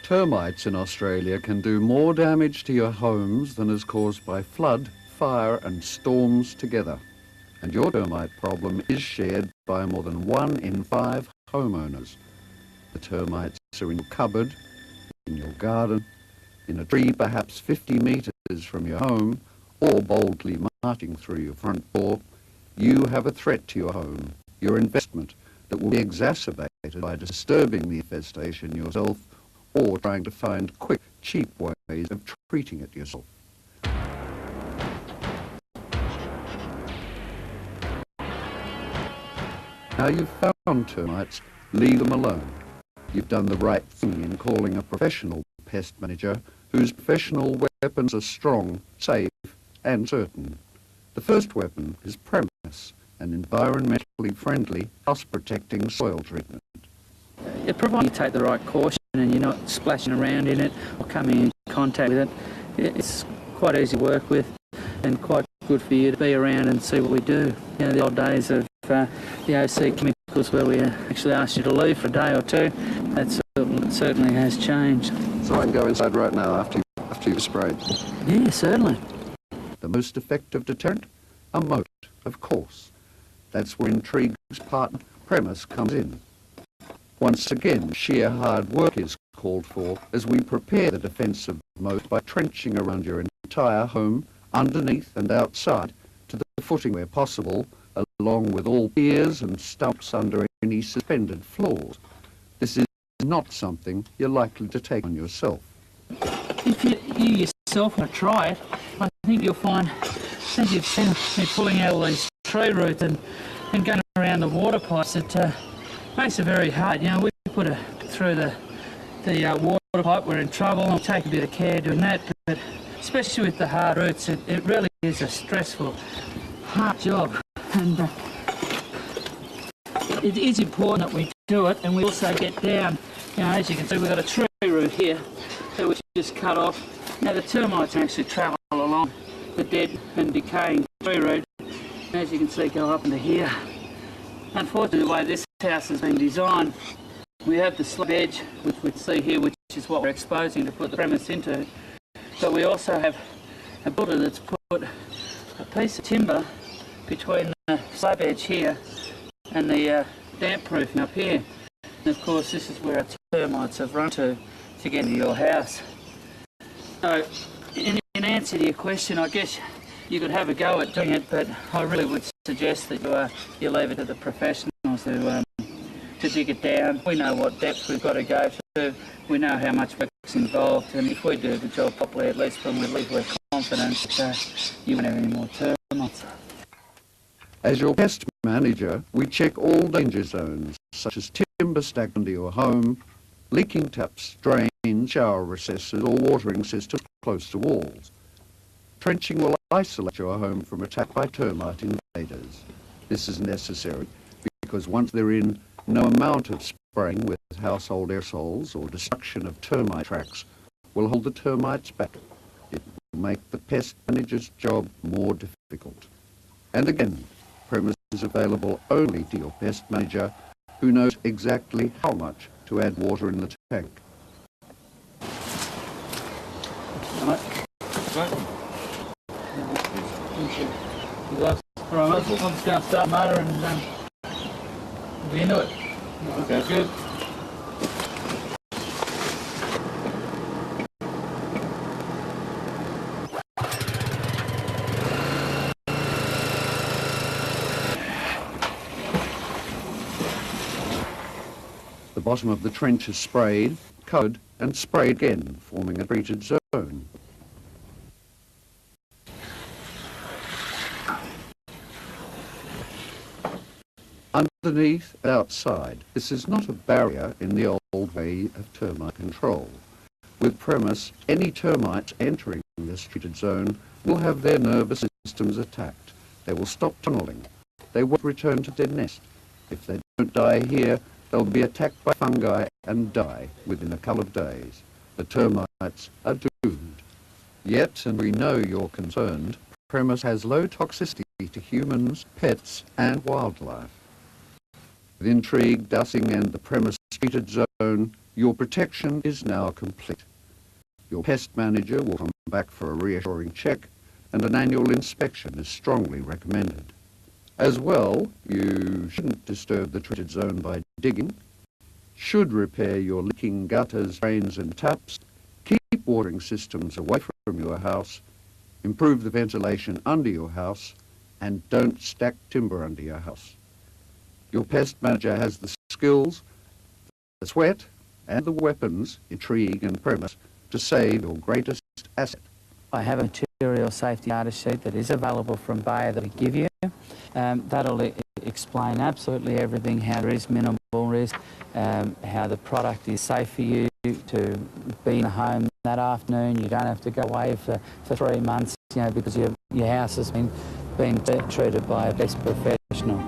Termites in Australia can do more damage to your homes than is caused by flood, fire and storms together. And your termite problem is shared by more than 1 in 5 homeowners. The termites are in your cupboard, in your garden, in a tree perhaps 50 metres from your home, or boldly marching through your front door. You have a threat to your home, your investment, that will be exacerbated by disturbing the infestation yourself or trying to find quick, cheap ways of treating it yourself. Now you've found termites, leave them alone. You've done the right thing in calling a professional pest manager whose professional weapons are strong, safe and certain. The first weapon is Premise, an environmentally friendly, house-protecting soil treatment. Provided you take the right caution and you're not splashing around in it or coming in contact with it, it's quite easy to work with and quite good for you to be around and see what we do. You know, the old days of the OC chemicals where we actually asked you to leave for a day or two, that certainly has changed. So I can go inside right now after you've sprayed? Yeah, certainly. The most effective deterrent? A moat, of course. That's where Intrigue's partner, Premise, comes in. Once again, sheer hard work is called for as we prepare the defensive moat by trenching around your entire home, underneath and outside, to the footing where possible, along with all piers and stumps under any suspended floors. This is not something you're likely to take on yourself. If you yourself want to try it, I think you'll find, as you've seen me pulling out all these tree roots and going around the water pipes, it makes it very hard. You know, we put it through the water pipe, we're in trouble, and we take a bit of care doing that, but especially with the hard roots, it really is a stressful, hard job. And it is important that we do it, and we also get down, you know, as you can see, we've got a tree root here that we just cut off. Now the termites actually travel along the dead and decaying tree root, and as you can see, go up into here. Unfortunately, the way this house has been designed, we have the slab edge, which we see here, which is what we're exposing to put the Premise into, but we also have a builder that's put a piece of timber between the slab edge here and the damp proofing up here. And of course this is where our termites have run to get into your house. So in answer to your question, I guess you could have a go at doing it, but I really would suggest that you leave it to the professionals to dig it down. We know what depth we've got to go to, we know how much work's involved, and if we do the job properly, at least when we leave, we're confident that you won't have any more termites. As your pest manager, we check all danger zones, such as timber stacked under your home, leaking taps, drains, shower recesses, or watering systems close to walls. Trenching will isolate your home from attack by termite invaders. This is necessary because once they're in, no amount of spraying with household aerosols or destruction of termite tracks will hold the termites back. It will make the pest manager's job more difficult. And again, Premise is available only to your pest manager who knows exactly how much to add water in the tank. Right. Right. I'm just going to start motor and be into it. Okay. Good. The bottom of the trench is sprayed, covered and sprayed again, forming a treated zone. Underneath and outside, this is not a barrier in the old way of termite control. With Premise, any termites entering this treated zone will have their nervous systems attacked. They will stop tunneling. They won't return to their nest. If they don't die here, they'll be attacked by fungi and die within a couple of days. The termites are doomed. Yet, and we know you're concerned, Premise has low toxicity to humans, pets and wildlife. With Intrigue, dusting and the Premise treated zone zone, your protection is now complete. Your pest manager will come back for a reassuring check, and an annual inspection is strongly recommended. As well, you shouldn't disturb the treated zone by digging, should repair your leaking gutters, drains and taps, keep watering systems away from your house, improve the ventilation under your house, and don't stack timber under your house. Your pest manager has the skills, the sweat, and the weapons, intrigue and premise, to save your greatest asset. I have a material safety data sheet that is available from Bayer that we give you. That'll explain absolutely everything, how there is minimal risk, how the product is safe for you to be in the home that afternoon. You don't have to go away for 3 months, because your house has been treated by a best professional.